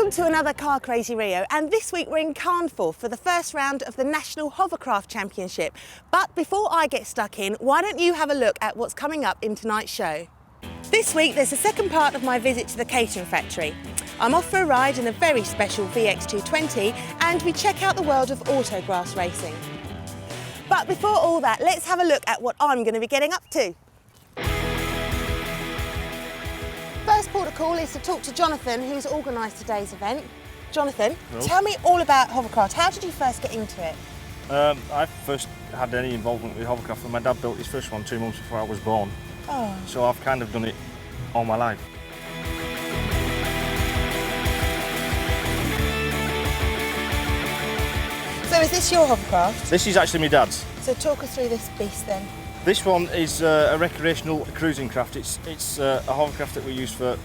Welcome to another Car Crazy Rio, and this week we're in Carnforth for the first round of the National Hovercraft Championship. But before I get stuck in, why don't you have a look at what's coming up in tonight's show? This week there's the second part of my visit to the Caterham factory. I'm off for a ride in a very special VX220 and we check out the world of autograss racing. But before all that, let's have a look at what I'm going to be getting up to. First port of call is to talk to Jonathan, who's organised today's event. Jonathan, tell me all about hovercraft. How did you first get into it? I first had any involvement with hovercraft when my dad built his first one 2 months before I was born. Oh. So I've kind of done it all my life. So is this your hovercraft? This is actually my dad's. So talk us through this beast then. This one is a recreational cruising craft. It's a hovercraft that we use for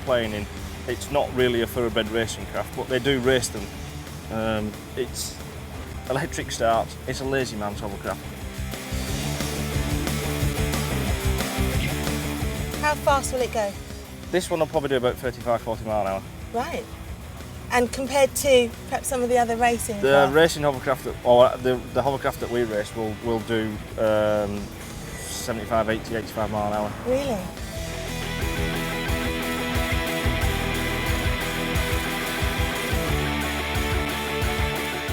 playing in. It's not really a thoroughbred racing craft, but they do race them. It's electric start. It's a lazy man's hovercraft. How fast will it go? This one will probably do about 35-40 mile an hour. Right. And compared to perhaps some of the other racing The craft? racing hovercraft, or the hovercraft that we race will do 75, 80, 85 mile an hour. Really?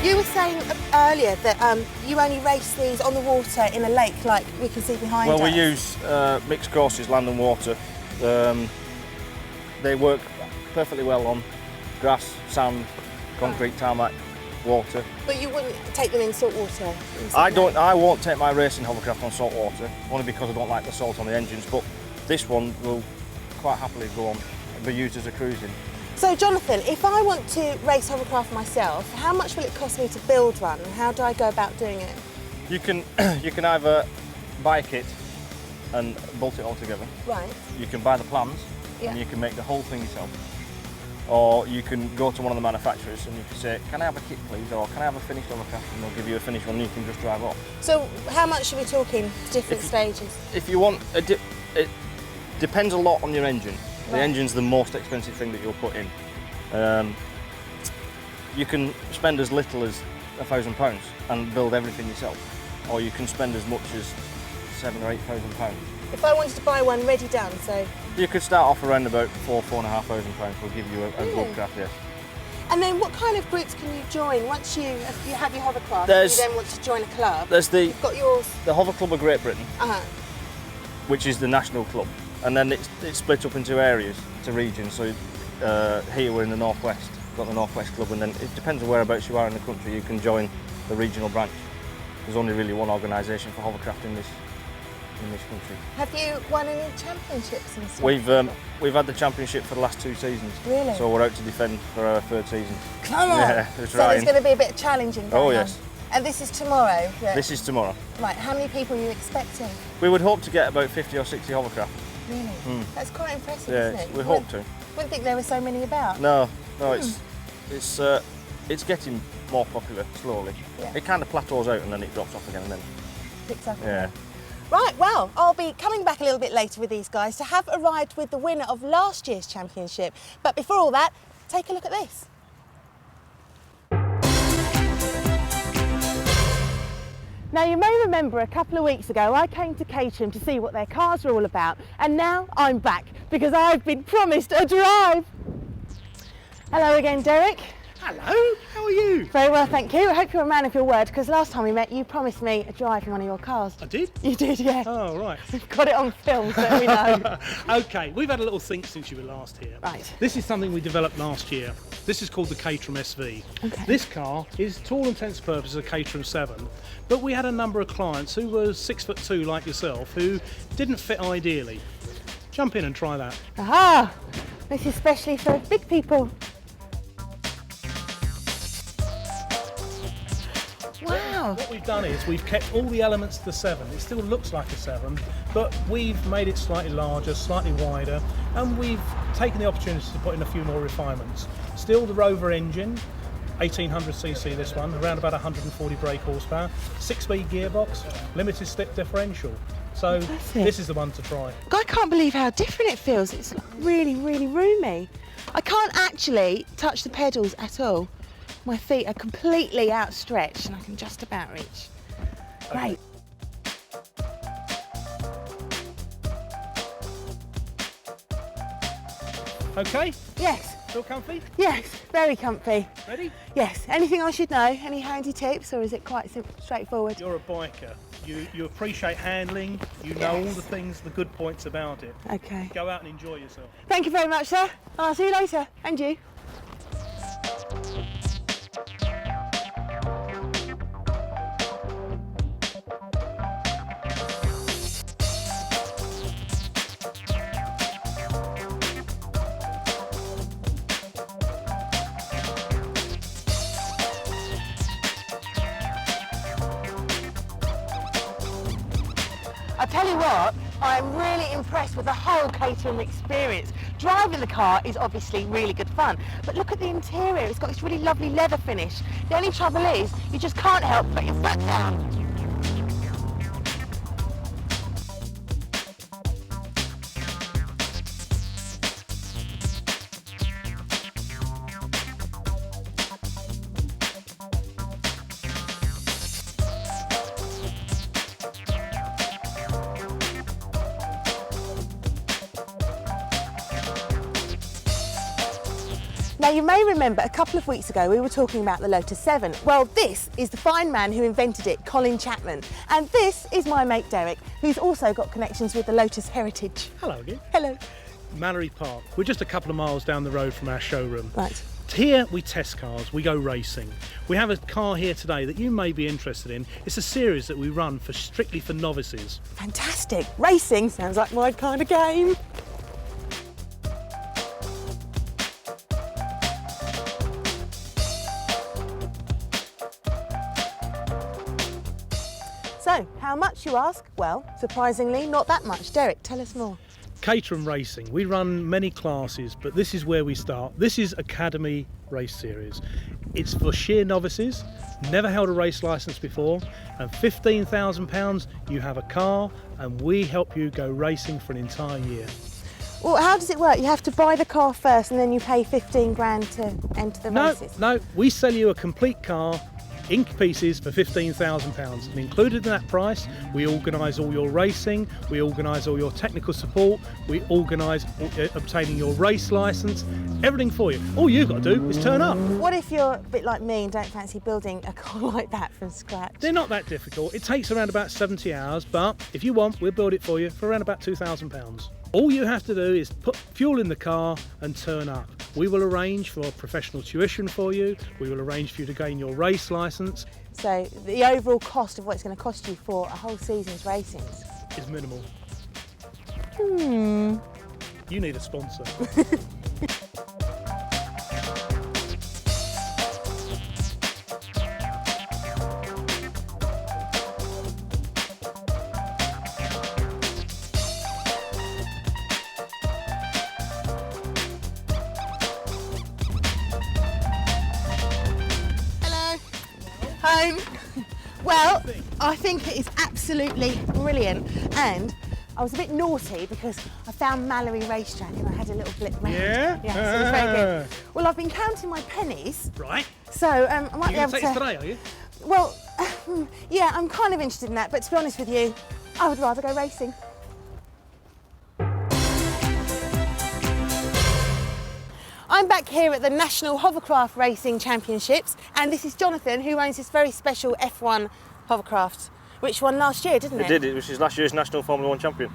You were saying earlier that you only race these on the water in a lake like we can see behind us. Well, we use mixed courses, land and water. They work perfectly well on grass, sand, concrete, tarmac, water. But you wouldn't take them in salt water? I won't take my racing hovercraft on salt water, only because I don't like the salt on the engines, but this one will quite happily go on and be used as a cruising. So Jonathan, if I want to race hovercraft myself, how much will it cost me to build one and how do I go about doing it? You can either buy a kit and bolt it all together. Right. You can buy the plans and you can make the whole thing yourself. Or you can go to one of the manufacturers and you can say, can I have a kit please, or can I have a finished hovercraft, and they'll give you a finished one and you can just drive off. So how much are we talking, different stages? If you want, it depends a lot on your engine. The engine's the most expensive thing that you'll put in. You can spend as little as £1,000 and build everything yourself, or you can spend as much as £7,000 or £8,000. If I wanted to buy one ready done, so... You could start off around about £4,500 will give you a good craft, yes. And then what kind of groups can you join once you have your hovercraft? You then want to join a club? You've got yours. The Hover Club of Great Britain, which is the national club, and then it's split up into areas, to regions. So here we're in the northwest. We've got the Northwest Club, and then it depends on whereabouts you are in the country. You can join the regional branch. There's only really one organisation for hovercraft in this country. Have you won any championships and stuff? We've had the championship for the last 2 seasons. Really? So we're out to defend for our 3rd season. Come on! Yeah, so there's going to be a bit challenging going on. yes. And this is tomorrow? Yeah. This is tomorrow. Right, how many people are you expecting? We would hope to get about 50 or 60 hovercraft. Really? That's quite impressive, yeah, isn't it? We hope to. Wouldn't think there were so many about. No, it's getting more popular slowly. Yeah. It kind of plateaus out and then it drops off again and then picks up again. Right, well, I'll be coming back a little bit later with these guys to have a ride with the winner of last year's championship. But before all that, take a look at this. Now, you may remember a couple of weeks ago I came to Caterham to see what their cars are all about, and now I'm back because I've been promised a drive. Hello again, Derek. Hello, how are you? Very well, thank you. I hope you're a man of your word, because last time we met you promised me a drive in one of your cars. I did? You did, yeah. Oh, right. We've got it on film, so we know. OK, we've had a little think since you were last here. Right. This is something we developed last year. This is called the Caterham SV. Okay. This car is, to all intents and purposes, a Caterham 7, but we had a number of clients who were 6'2" like yourself, who didn't fit ideally. Jump in and try that. Aha! This is especially for big people. Wow. What we've done is we've kept all the elements of the 7. It still looks like a 7, but we've made it slightly larger, slightly wider, and we've taken the opportunity to put in a few more refinements. Still the Rover engine, 1800cc this one, around about 140 brake horsepower, 6-speed gearbox, limited slip differential. So this is the one to try. I can't believe how different it feels. It's really, really roomy. I can't actually touch the pedals at all. My feet are completely outstretched and I can just about reach. Great. Okay, Yes, feel comfy? yes, very comfy. Ready? Yes, anything I should know? Any handy tips or is it quite straightforward? You're a biker. You appreciate handling, you know all Yes. the things, the good points about it. Okay. Go out and enjoy yourself. Thank you very much, sir. I'll see you later. And you. I tell you what, I'm really impressed with the whole Caterham experience. Driving the car is obviously really good fun, but look at the interior. It's got this really lovely leather finish. The only trouble is, you just can't help but put your foot down. Now you may remember a couple of weeks ago we were talking about the Lotus 7. Well, this is the fine man who invented it, Colin Chapman. And this is my mate Derek, who's also got connections with the Lotus heritage. Hello again. Hello. Mallory Park. We're just a couple of miles down the road from our showroom. Right. Here we test cars, we go racing. We have a car here today that you may be interested in. It's a series that we run strictly for novices. Fantastic. Racing sounds like my kind of game. So, how much you ask? Well, surprisingly, not that much. Derek, tell us more. Caterham Racing. We run many classes, but this is where we start. This is Academy Race Series. It's for sheer novices, never held a race licence before, and £15,000 you have a car and we help you go racing for an entire year. Well, how does it work? You have to buy the car first and then you pay 15 grand to enter the races? No, we sell you a complete car in pieces for £15,000, and included in that price we organise all your racing, we organise all your technical support, we organise obtaining your race licence, everything for you. All you've got to do is turn up. What if you're a bit like me and don't fancy building a car like that from scratch? They're not that difficult. It takes around about 70 hours, but if you want, we'll build it for you for around about £2,000. All you have to do is put fuel in the car and turn up. We will arrange for professional tuition for you. We will arrange for you to gain your race licence. So the overall cost of what it's going to cost you for a whole season's racing? Is minimal. Hmm. You need a sponsor. Home. Well, I think it is absolutely brilliant, and I was a bit naughty because I found Mallory Racetrack and I had a little blip round. Yeah? Yeah, so it was very good. Well, I've been counting my pennies, Right. so I might You're be able going to take to. this today, are you? Well, yeah, I'm kind of interested in that, but to be honest with you, I would rather go racing. I'm back here at the National Hovercraft Racing Championships, and this is Jonathan, who owns this very special F1 hovercraft, which won last year, didn't it? It did, it was his last year's National Formula 1 champion.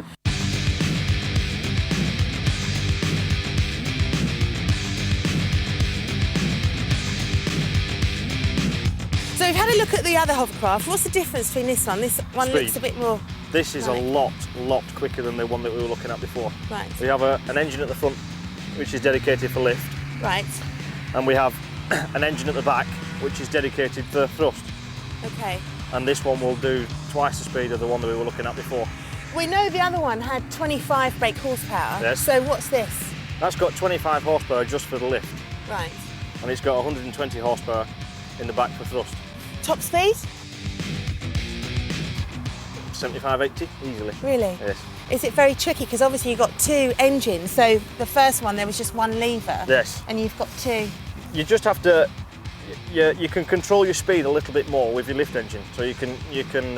So we've had a look at the other hovercraft. What's the difference between this one? This one Speed. looks a bit more... This is Right. a lot quicker than the one that we were looking at before. Right, We have an engine at the front, which is dedicated for lift, right, and we have an engine at the back, which is dedicated for thrust. okay. And this one will do twice the speed of the one that we were looking at before. We know the other one had 25 brake horsepower, Yes. so what's this? That's got 25 horsepower just for the lift, Right. and it's got 120 horsepower in the back for thrust. Top speed? 75, 80, easily. Really? Yes. Is it very tricky? Because obviously you've got two engines, so the first one there was just one lever. Yes. And you've got two. You just have to, you can control your speed a little bit more with your lift engine. So you can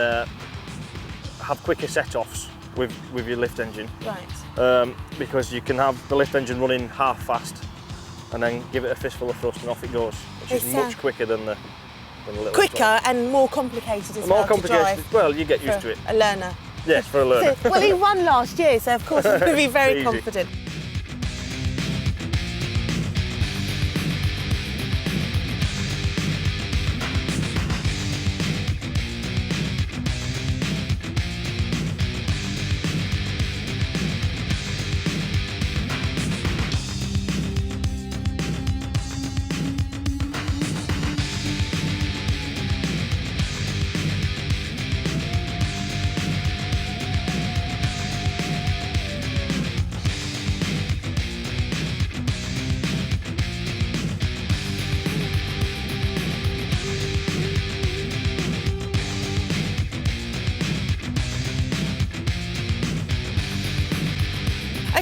have quicker set-offs with your lift engine. Right. Because you can have the lift engine running half fast and then give it a fistful of thrust and off it goes, which is much quicker than the little quicker and more complicated as well. More complicated. To drive well, you get used to it. A learner. Yes, for a learner. So, well, he won last year, so of course he's going to be very Easy. confident.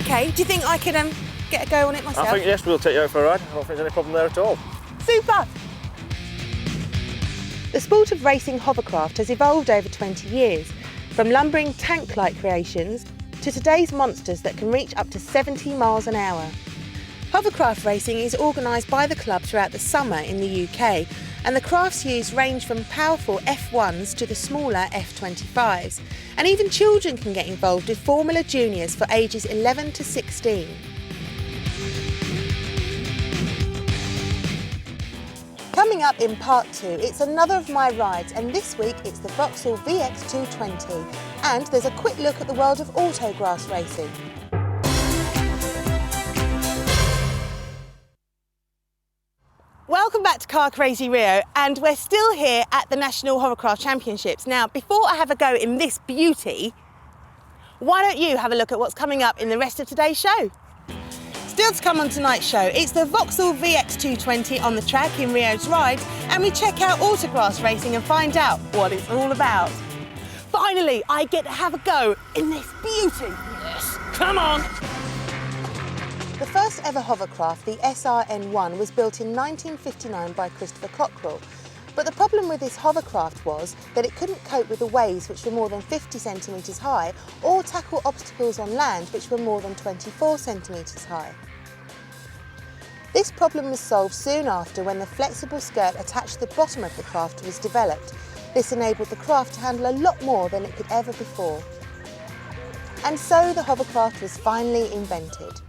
Okay, do you think I could get a go on it myself? I think yes, we'll take you out for a ride. I don't think there's any problem there at all. Super! The sport of racing hovercraft has evolved over 20 years, from lumbering tank-like creations to today's monsters that can reach up to 70 miles an hour. Hovercraft racing is organised by the club throughout the summer in the UK, and the crafts used range from powerful F1s to the smaller F25s, and even children can get involved with Formula Juniors for ages 11 to 16. Coming up in part 2, it's another of my rides, and this week it's the Vauxhall VX220, and there's a quick look at the world of autograss racing. Welcome back to Car Crazy Rio, and we're still here at the National Hovercraft Championships. Now, before I have a go in this beauty, why don't you have a look at what's coming up in the rest of today's show? Still to come on tonight's show, it's the Vauxhall VX220 on the track in Rio's Rides, and we check out autograss racing and find out what it's all about. Finally, I get to have a go in this beauty. Yes, come on! The first ever hovercraft, the SRN1, was built in 1959 by Christopher Cockrell. But the problem with this hovercraft was that it couldn't cope with the waves, which were more than 50 centimetres high, or tackle obstacles on land, which were more than 24 centimetres high. This problem was solved soon after when the flexible skirt attached to the bottom of the craft was developed. This enabled the craft to handle a lot more than it could ever before. And so the hovercraft was finally invented.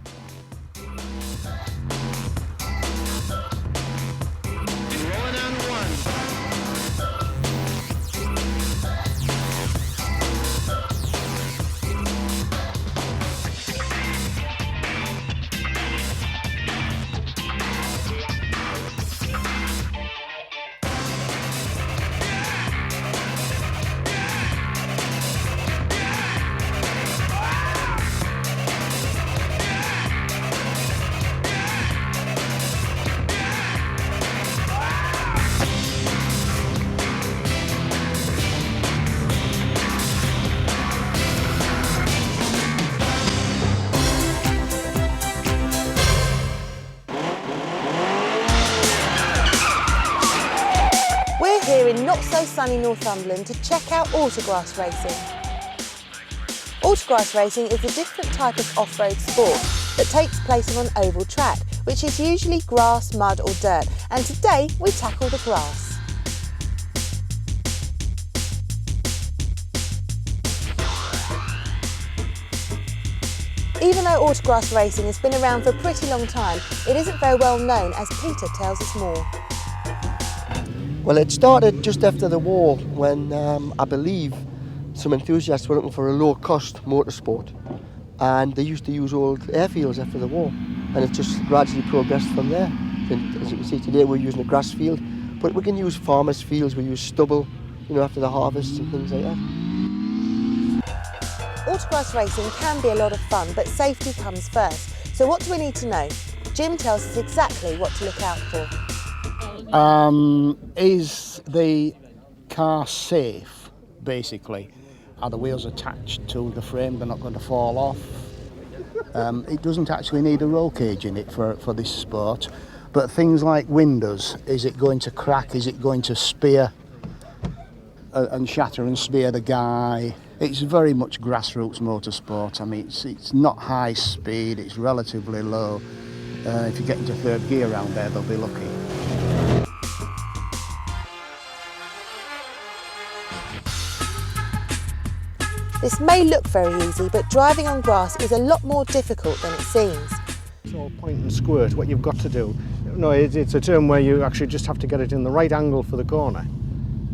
Here in not so sunny Northumberland to check out autograss racing. Autograss racing is a different type of off-road sport that takes place on an oval track, which is usually grass, mud or dirt, and today we tackle the grass. Even though autograss racing has been around for a pretty long time, it isn't very well known, as Peter tells us more. Well, it started just after the war when I believe some enthusiasts were looking for a low-cost motorsport, and they used to use old airfields after the war, and it just gradually progressed from there. And as you can see today, we're using a grass field, but we can use farmers' fields, we use stubble, you know, after the harvests and things like that. Autograss racing can be a lot of fun, but safety comes first. So what do we need to know? Jim tells us exactly what to look out for. Is the car safe, basically? Are the wheels attached to the frame? They're not going to fall off. It doesn't actually need a roll cage in it for this sport. But things like windows, is it going to crack? Is it going to spear and shatter and spear the guy? It's very much grassroots motorsport. I mean, it's not high speed, it's relatively low. If you get into third gear around there, they'll be lucky. This may look very easy, but driving on grass is a lot more difficult than it seems. It's all point and squirt. What you've got to do, no, it's a term where you actually just have to get it in the right angle for the corner.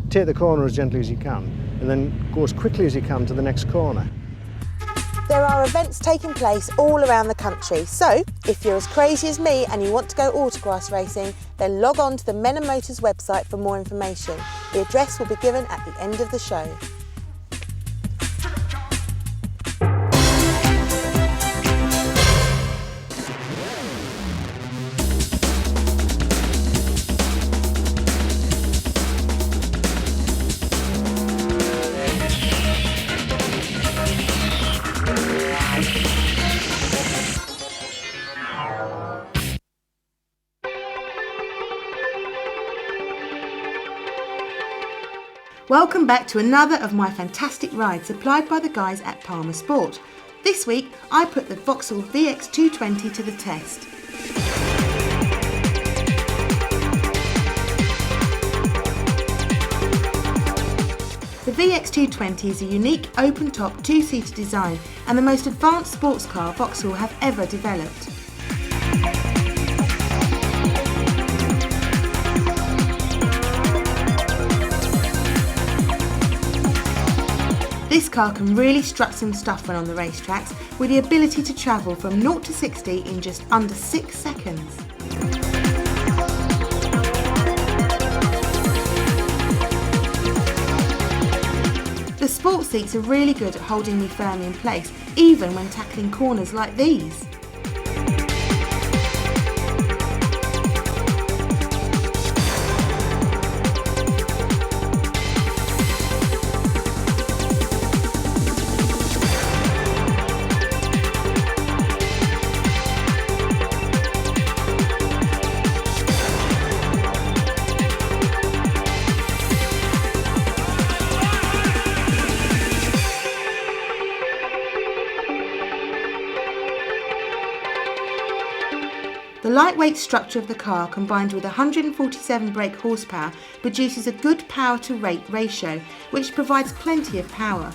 Take the corner as gently as you can, and then go as quickly as you can to the next corner. There are events taking place all around the country, so if you're as crazy as me and you want to go autograss racing, then log on to the Men and Motors website for more information. The address will be given at the end of the show. Welcome back to another of my fantastic rides supplied by the guys at Palmer Sport. This week I put the Vauxhall VX220 to the test. The VX220 is a unique open-top two-seater design and the most advanced sports car Vauxhall have ever developed. This car can really strut some stuff when on the racetracks, with the ability to travel from 0 to 60 in just under 6 seconds. The sport seats are really good at holding me firmly in place, even when tackling corners like these. The lightweight structure of the car combined with 147 brake horsepower produces a good power to weight ratio, which provides plenty of power.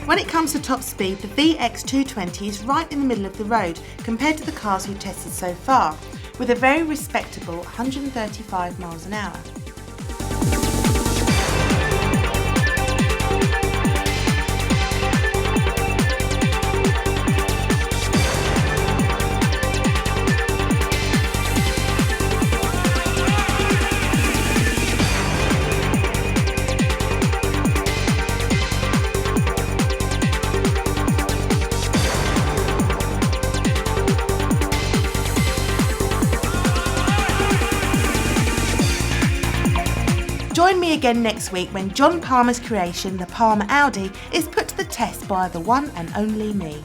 When it comes to top speed, the VX220 is right in the middle of the road compared to the cars we've tested so far, with a very respectable 135 miles an hour. Join me again next week when John Palmer's creation, the Palmer Audi, is put to the test by the one and only me.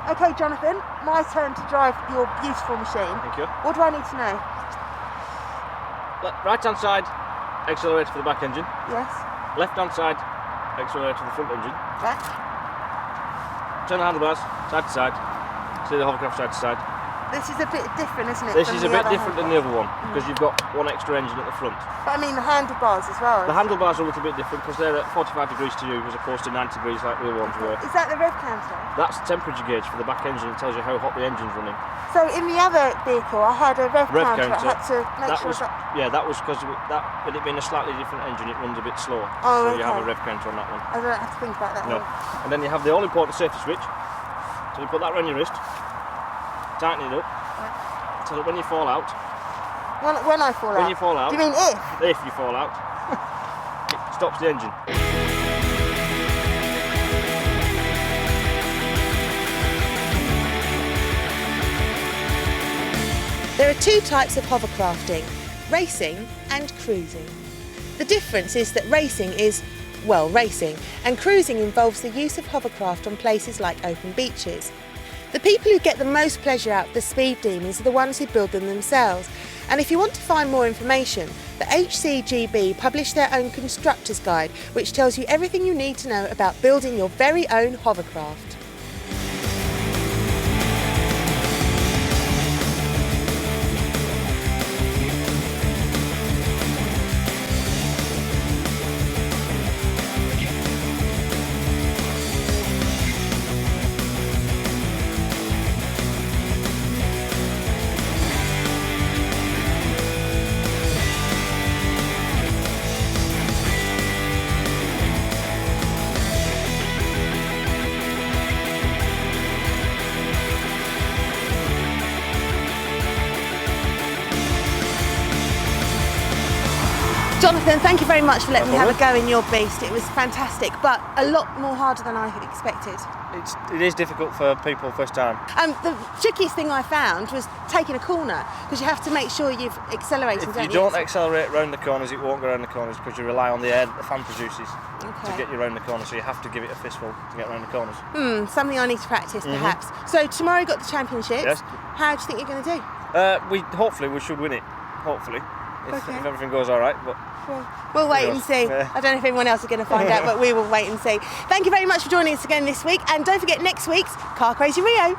Okay, Jonathan, my turn to drive your beautiful machine. Thank you. What do I need to know? Right hand side, accelerator for the back engine. Yes. Left hand side, accelerator for the front engine. Right. Turn the handlebars, side to side. See the hovercraft side to side. This is a bit different, isn't it? This from is a the bit other different than the other one because you've got one extra engine at the front. But I mean the handlebars as well. The handlebars are a little bit different because they're at 45 degrees to you as opposed to 90 degrees like the other ones were. Is that the rev counter? That's the temperature gauge for the back engine. It tells you how hot the engine's running. So in the other vehicle, I had a rev counter. I had to make that sure was, that. Yeah, that was because that, with it being a slightly different engine, it runs a bit slower. Oh, so you have a okay. rev counter on that one. I don't have to think about that. No. And then you have the all important safety switch. So you put that around your wrist, tighten it up, so that when you fall out. When I fall out. When you fall out. Do you mean if? If you fall out, it stops the engine. There are two types of hovercrafting, racing and cruising. The difference is that racing is, well, racing, and cruising involves the use of hovercraft on places like open beaches. The people who get the most pleasure out of the speed demons are the ones who build them themselves. And if you want to find more information, the HCGB publish their own constructor's guide, which tells you everything you need to know about building your very own hovercraft. Jonathan, thank you very much for letting me have a go in your beast. It was fantastic, but a lot more harder than I had expected. It is difficult for people first time. The trickiest thing I found was taking a corner, because you have to make sure you've accelerated. If you don't accelerate around the corners, it won't go around the corners because you rely on the air that the fan produces to get you around the corner. So you have to give it a fistful to get around the corners. Something I need to practice, perhaps. So tomorrow you got the championships. Yes. How do you think you're going to do? Hopefully we should win it. Hopefully, if everything goes all right. But we'll wait and see. Yeah. I don't know if anyone else is going to find out, but we will wait and see. Thank you very much for joining us again this week, and don't forget next week's Car Crazy Rio.